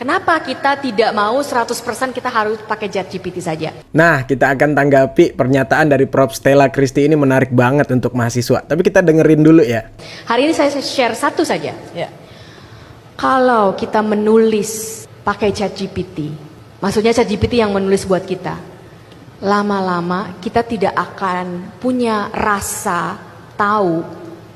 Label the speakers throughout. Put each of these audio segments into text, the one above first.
Speaker 1: Kenapa kita tidak mau 100% kita harus pakai ChatGPT saja?
Speaker 2: Nah, kita akan tanggapi pernyataan dari Prof. Stella Christy ini menarik banget untuk mahasiswa. Tapi kita dengerin dulu ya.
Speaker 1: Hari ini saya share satu saja.
Speaker 3: Ya.
Speaker 1: Kalau kita menulis pakai ChatGPT, maksudnya ChatGPT yang menulis buat kita, lama-lama kita tidak akan punya rasa tahu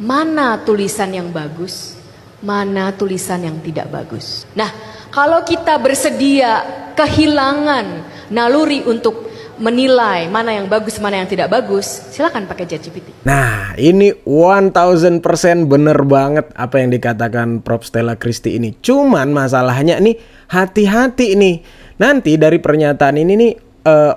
Speaker 1: mana tulisan yang bagus, mana tulisan yang tidak bagus. Nah, kalau kita bersedia kehilangan naluri untuk menilai mana yang bagus, mana yang tidak bagus, silakan pakai ChatGPT.
Speaker 2: Nah, ini 1000% bener banget apa yang dikatakan Prof. Stella Christy ini. Cuman masalahnya nih, hati-hati nih. Nanti dari pernyataan ini nih,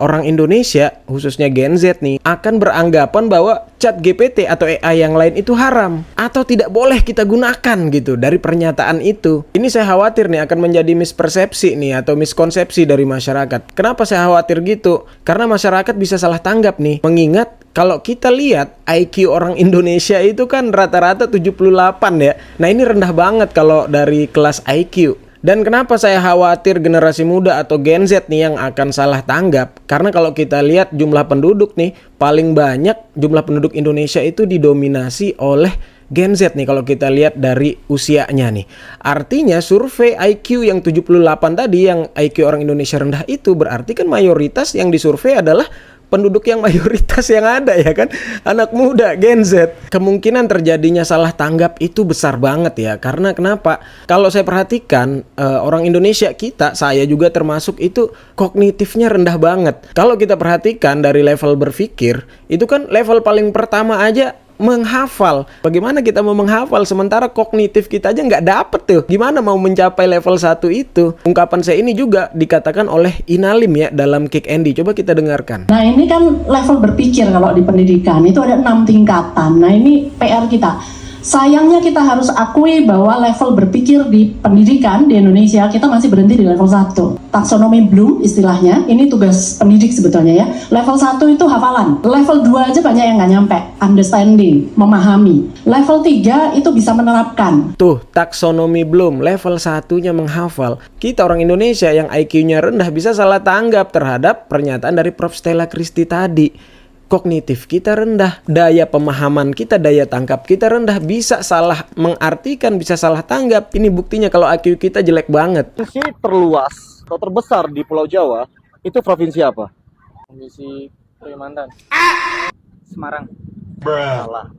Speaker 2: orang Indonesia, khususnya Gen Z nih, akan beranggapan bahwa ChatGPT atau AI yang lain itu haram atau tidak boleh kita gunakan gitu dari pernyataan itu. Ini saya khawatir nih akan menjadi mispersepsi nih atau miskonsepsi dari masyarakat. Kenapa saya khawatir gitu? Karena masyarakat bisa salah tanggap nih. Mengingat kalau kita lihat IQ orang Indonesia itu kan rata-rata 78 ya. Nah, ini rendah banget kalau dari kelas IQ. Dan kenapa saya khawatir generasi muda atau Gen Z nih yang akan salah tanggap? Karena kalau kita lihat jumlah penduduk nih, paling banyak jumlah penduduk Indonesia itu didominasi oleh Gen Z nih kalau kita lihat dari usianya nih. Artinya survei IQ yang 78 tadi, yang IQ orang Indonesia rendah itu, berarti kan mayoritas yang disurvei adalah penduduk yang mayoritas yang ada ya kan, anak muda Gen Z. Kemungkinan terjadinya salah tanggap itu besar banget ya. Karena kenapa? Kalau saya perhatikan orang Indonesia kita, saya juga termasuk, itu kognitifnya rendah banget. Kalau kita perhatikan dari level berpikir, itu kan level paling pertama aja menghafal. Bagaimana kita mau menghafal sementara kognitif kita aja nggak dapet tuh? Gimana mau mencapai level 1 itu? Ungkapan saya ini juga dikatakan oleh Inalim ya dalam Kick Andy. Coba kita dengarkan.
Speaker 4: Nah, ini kan level berpikir kalau di pendidikan itu ada 6 tingkatan. Nah, ini PR kita. Sayangnya kita harus akui bahwa level berpikir di pendidikan di Indonesia kita masih berhenti di level 1. Taksonomi Bloom istilahnya, ini tugas pendidik sebetulnya ya. Level 1 itu hafalan. Level 2 aja banyak yang nggak nyampe. Understanding, memahami. Level 3 itu bisa menerapkan.
Speaker 2: Tuh, taksonomi Bloom, level 1-nya menghafal. Kita orang Indonesia yang IQ-nya rendah bisa salah tanggap terhadap pernyataan dari Prof. Stella Christy tadi. Kognitif kita rendah, daya pemahaman kita, daya tangkap kita rendah, bisa salah mengartikan, bisa salah tanggap. Ini buktinya kalau IQ kita jelek banget.
Speaker 3: Provinsi terluas atau terbesar di Pulau Jawa itu provinsi apa?
Speaker 5: Provinsi Kalimantan. Semarang.
Speaker 3: Salah.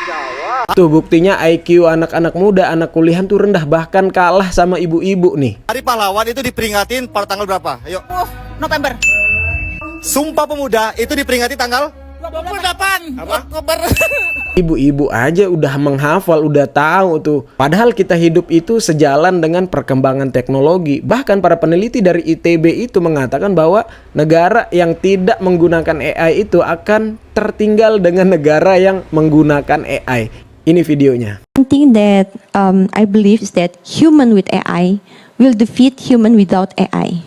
Speaker 3: Jawa.
Speaker 2: Tuh buktinya IQ anak-anak muda, anak kuliahan tuh rendah, bahkan kalah sama ibu-ibu nih.
Speaker 6: Hari Pahlawan itu diperingatin pada tanggal berapa? Ayo.
Speaker 7: November.
Speaker 6: Sumpah Pemuda itu diperingati tanggal
Speaker 7: 28 Oktober.
Speaker 2: Ibu-ibu aja udah menghafal, udah tahu tuh. Padahal kita hidup itu sejalan dengan perkembangan teknologi. Bahkan para peneliti dari ITB itu mengatakan bahwa negara yang tidak menggunakan AI itu akan tertinggal dengan negara yang menggunakan AI. Ini videonya.
Speaker 8: One thing that I believe is that human with AI will defeat human without AI.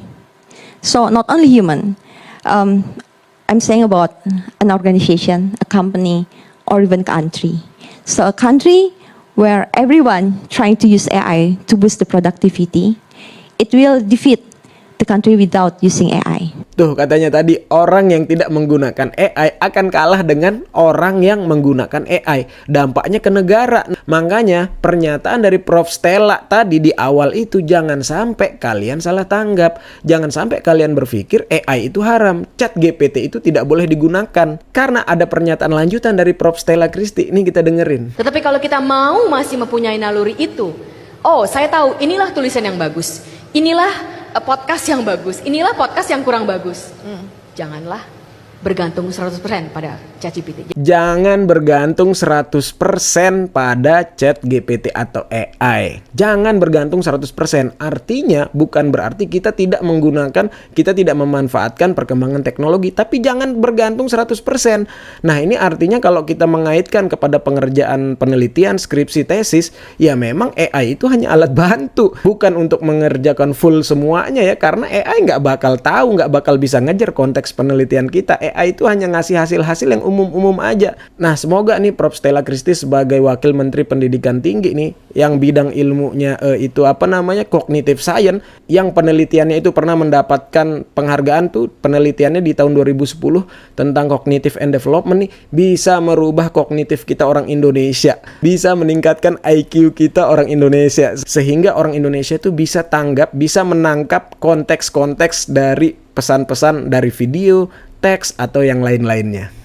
Speaker 8: So not only human. I'm saying about an organization, a company, or even country. So a country where everyone trying to use AI to boost the productivity, it will defeat the country without using AI.
Speaker 2: Tuh katanya tadi orang yang tidak menggunakan AI akan kalah dengan orang yang menggunakan AI. Dampaknya ke negara. Makanya pernyataan dari Prof. Stella tadi di awal itu jangan sampai kalian salah tanggap. Jangan sampai kalian berpikir AI itu haram. ChatGPT itu tidak boleh digunakan. Karena ada pernyataan lanjutan dari Prof. Stella Christy. Ini kita dengerin.
Speaker 1: Tetapi kalau kita mau masih mempunyai naluri itu, oh saya tahu inilah tulisan yang bagus, inilah podcast yang bagus, inilah podcast yang kurang bagus. Janganlah bergantung 100% pada ChatGPT.
Speaker 2: Jangan bergantung 100% pada ChatGPT atau AI. Jangan bergantung 100%. Artinya bukan berarti kita tidak menggunakan, kita tidak memanfaatkan perkembangan teknologi, tapi jangan bergantung 100%. Nah, ini artinya kalau kita mengaitkan kepada pengerjaan penelitian, skripsi, tesis, ya memang AI itu hanya alat bantu, bukan untuk mengerjakan full semuanya ya, karena AI nggak bakal tahu, nggak bakal bisa ngejar konteks penelitian kita. AI itu hanya ngasih hasil-hasil yang umum-umum aja. Nah, semoga nih Prof Stella Christy sebagai Wakil Menteri Pendidikan Tinggi nih, yang bidang ilmunya itu cognitive science, yang penelitiannya itu pernah mendapatkan penghargaan tuh, penelitiannya di tahun 2010 tentang cognitive and development nih, bisa merubah kognitif kita orang Indonesia, bisa meningkatkan IQ kita orang Indonesia, sehingga orang Indonesia tuh bisa tanggap, bisa menangkap konteks-konteks dari pesan-pesan dari video, teks, atau yang lain-lainnya.